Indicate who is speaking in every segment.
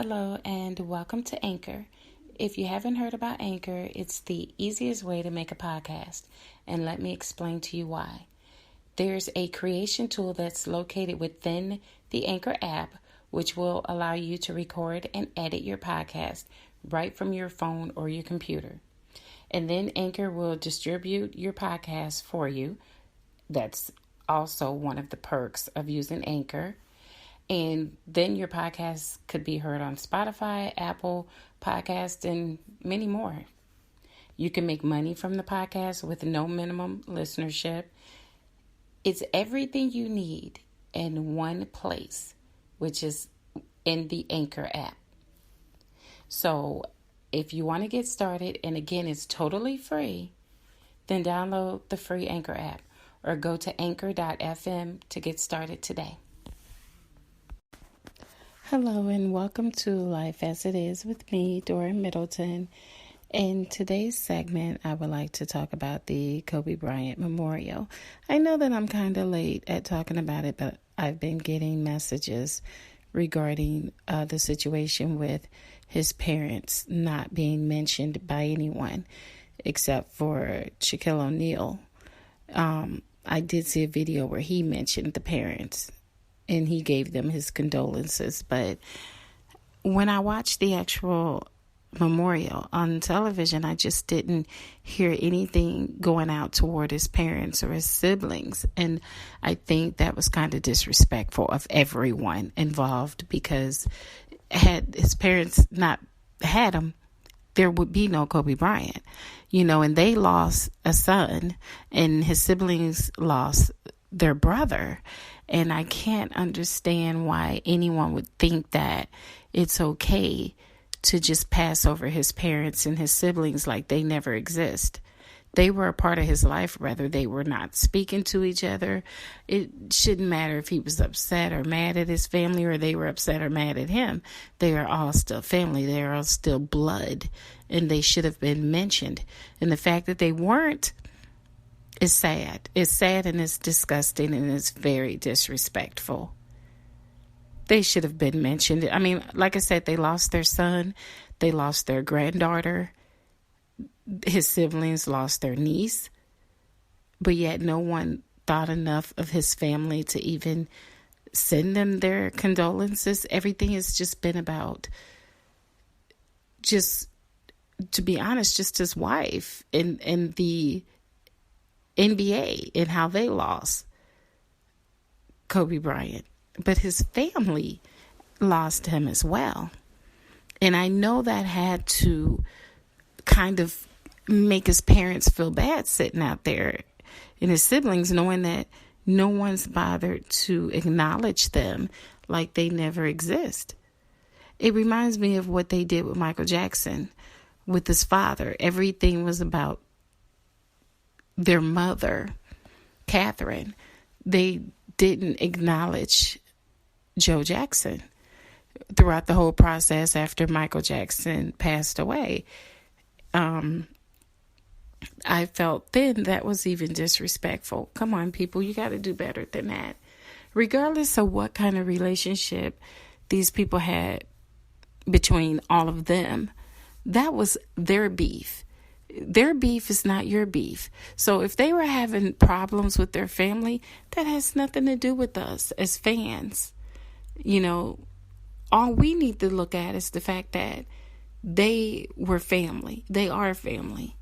Speaker 1: Hello and welcome to Anchor. If you haven't heard about Anchor, it's the easiest way to make a podcast, and let me explain to you why. There's a creation tool that's located within the Anchor app, which will allow you to record and edit your podcast right from your phone or your computer. And then Anchor will distribute your podcast for you. That's also one of the perks of using Anchor. And then your podcast could be heard on Spotify, Apple Podcasts, and many more. You can make money from the podcast with no minimum listenership. It's everything you need in one place, which is in the Anchor app. So if you want to get started, and again, it's totally free, then download the free Anchor app or go to anchor.fm to get started today. Hello and welcome to Life as It Is with me, Dora Middleton. In today's segment, I would like to talk about the Kobe Bryant Memorial. I know that I'm kind of late at talking about it, but I've been getting messages regarding the situation with his parents not being mentioned by anyone except for Shaquille O'Neal. I did see a video where he mentioned the parents and he gave them his condolences. But when I watched the actual memorial on television, I just didn't hear anything going out toward his parents or his siblings. And I think that was kind of disrespectful of everyone involved, because had his parents not had him, there would be no Kobe Bryant, and they lost a son and his siblings lost their brother. And I can't understand why anyone would think that it's okay to just pass over his parents and his siblings like they never exist. They were a part of his life, whether they were not speaking to each other. It shouldn't matter if he was upset or mad at his family or they were upset or mad at him. They are all still family. They are all still blood, and they should have been mentioned. And the fact that they weren't, it's sad. It's sad and it's disgusting and it's very disrespectful. They should have been mentioned. I mean, like I said, they lost their son. They lost their granddaughter. His siblings lost their niece. But yet no one thought enough of his family to even send them their condolences. Everything has just been about, just to be honest, just his wife and the NBA and how they lost Kobe Bryant. But his family lost him as well. And I know that had to kind of make his parents feel bad sitting out there and his siblings, knowing that no one's bothered to acknowledge them like they never exist. It reminds me of what they did with Michael Jackson with his father. Everything was about their mother, Catherine. They didn't acknowledge Joe Jackson throughout the whole process after Michael Jackson passed away. I felt then that was even disrespectful. Come on, people, you got to do better than that. Regardless of what kind of relationship these people had between all of them, that was their beef. Their beef is not your beef. So if they were having problems with their family, that has nothing to do with us as fans. All we need to look at is the fact that they were family. They are family.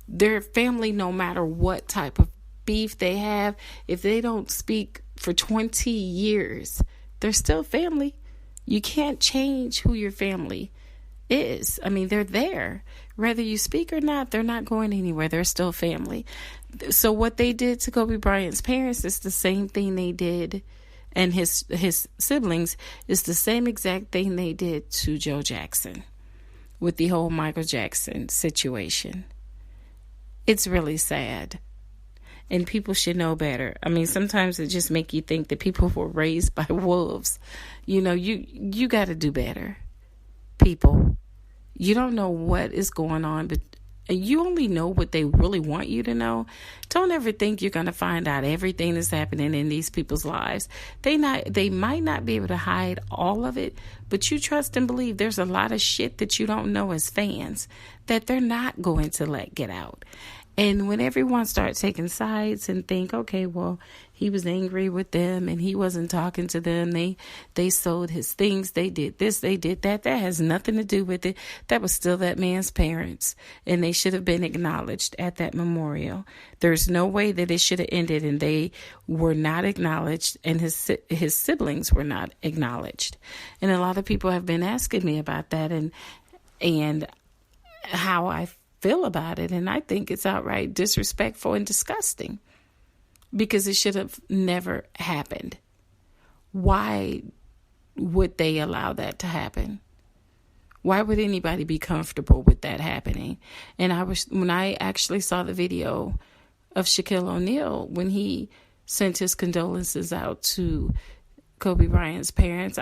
Speaker 1: They're family no matter what type of beef they have. If they don't speak for 20 years, they're still family. You can't change who your family is. I mean, they're there. Whether you speak or not, they're not going anywhere. They're still family. So what they did to Kobe Bryant's parents is the same thing they did, and his siblings is the same exact thing they did to Joe Jackson with the whole Michael Jackson situation. It's really sad. And people should know better. I mean, sometimes it just make you think that people were raised by wolves. You got to do better. People, you don't know what is going on you only know what they really want you to know. Don't ever think you're going to find out everything that's happening in these people's lives. They might not be able to hide all of it, but you trust and believe there's a lot of shit that you don't know as fans that they're not going to let get out. And when everyone starts taking sides and think, okay, well, he was angry with them and he wasn't talking to them. They sold his things. They did this. They did that. That has nothing to do with it. That was still that man's parents. And they should have been acknowledged at that memorial. There's no way that it should have ended and they were not acknowledged and his siblings were not acknowledged. And a lot of people have been asking me about that and how I feel about it. And I think it's outright disrespectful and disgusting because it should have never happened. Why would they allow that to happen? Why would anybody be comfortable with that happening? And when I actually saw the video of Shaquille O'Neal, when he sent his condolences out to Kobe Bryant's parents,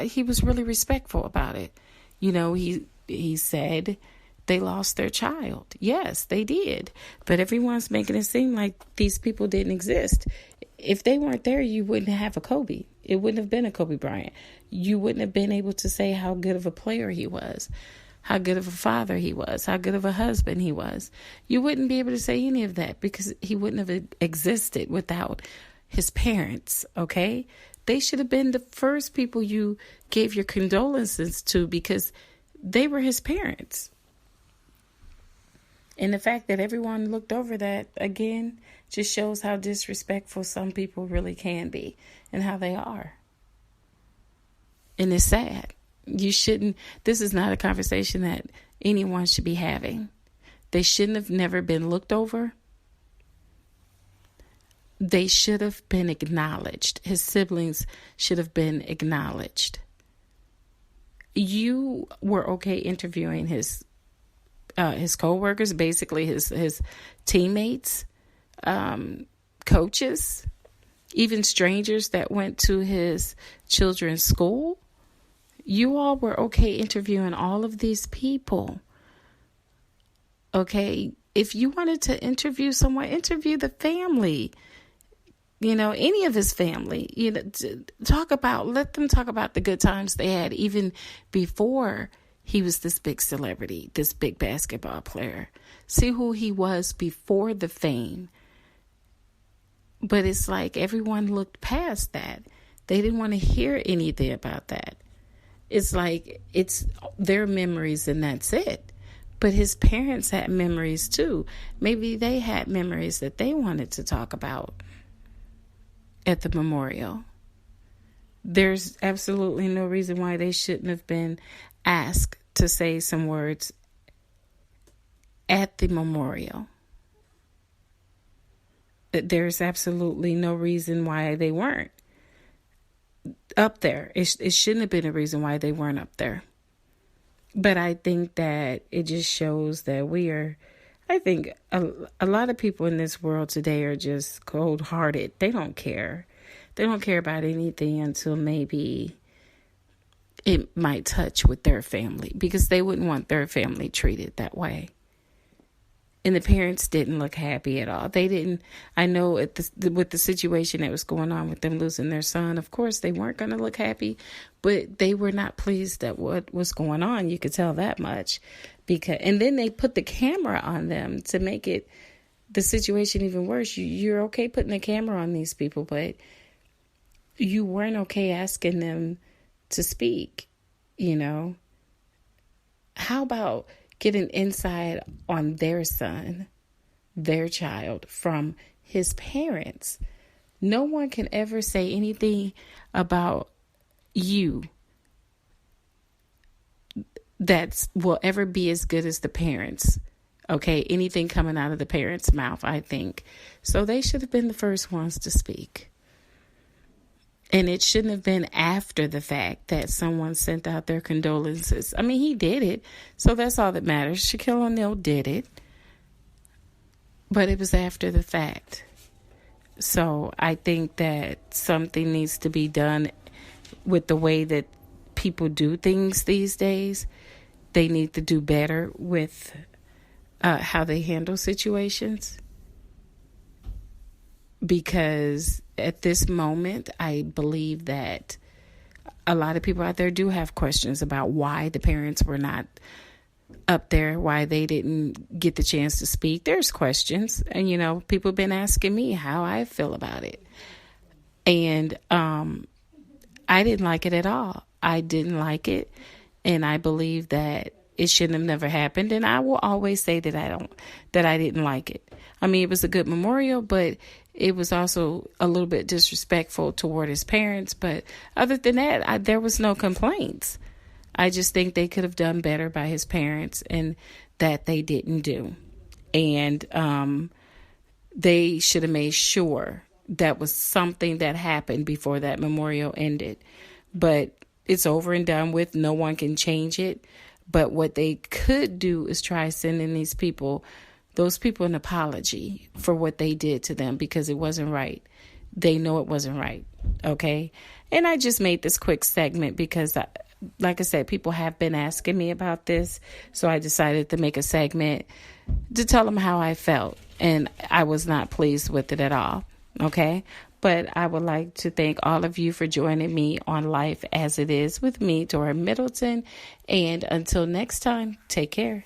Speaker 1: he was really respectful about it. You know, he said they lost their child. Yes, they did. But everyone's making it seem like these people didn't exist. If they weren't there, you wouldn't have a Kobe. It wouldn't have been a Kobe Bryant. You wouldn't have been able to say how good of a player he was, how good of a father he was, how good of a husband he was. You wouldn't be able to say any of that because he wouldn't have existed without his parents, okay? They should have been the first people you gave your condolences to because they were his parents. And the fact that everyone looked over that, again, just shows how disrespectful some people really can be and how they are. And it's sad. This is not a conversation that anyone should be having. They shouldn't have never been looked over. They should have been acknowledged. His siblings should have been acknowledged. You were okay interviewing his co-workers, basically his teammates, coaches, even strangers that went to his children's school. You all were okay interviewing all of these people. Okay, if you wanted to interview someone, interview the family. You know, any of his family. You know, let them talk about the good times they had even before he was this big celebrity, this big basketball player. See who he was before the fame. But it's like everyone looked past that. They didn't want to hear anything about that. It's like it's their memories and that's it. But his parents had memories too. Maybe they had memories that they wanted to talk about at the memorial. There's absolutely no reason why they shouldn't have been asked to say some words at the memorial. There's absolutely no reason why they weren't up there. It shouldn't have been a reason why they weren't up there. But I think that it just shows that I think a lot of people in this world today are just cold-hearted. They don't care. They don't care about anything until maybe it might touch with their family because they wouldn't want their family treated that way. And the parents didn't look happy at all. They didn't. I know with the situation that was going on with them losing their son, of course, they weren't going to look happy, but they were not pleased at what was going on. You could tell that much. And then they put the camera on them to make the situation even worse. You're okay putting the camera on these people, but you weren't okay asking them to speak, you know. How about get an insight on their son, their child, from his parents? No one can ever say anything about you that will ever be as good as the parents. Okay, anything coming out of the parents' mouth, I think. So they should have been the first ones to speak. And it shouldn't have been after the fact that someone sent out their condolences. I mean, he did it, so that's all that matters. Shaquille O'Neal did it, but it was after the fact. So I think that something needs to be done with the way that people do things these days. They need to do better with how they handle situations. Because at this moment, I believe that a lot of people out there do have questions about why the parents were not up there, why they didn't get the chance to speak. There's questions. And, people have been asking me how I feel about it. And I didn't like it at all. I didn't like it. And I believe that it shouldn't have never happened. And I will always say that I didn't like it. I mean, it was a good memorial, but it was also a little bit disrespectful toward his parents. But other than that, there was no complaints. I just think they could have done better by his parents, and that they didn't do. And they should have made sure that was something that happened before that memorial ended. But it's over and done with. No one can change it. But what they could do is try sending those people an apology for what they did to them, because it wasn't right. They know it wasn't right. Okay. And I just made this quick segment because, like I said, people have been asking me about this. So I decided to make a segment to tell them how I felt. And I was not pleased with it at all. Okay. But I would like to thank all of you for joining me on Life as It Is with me, Dora Middleton. And until next time, take care.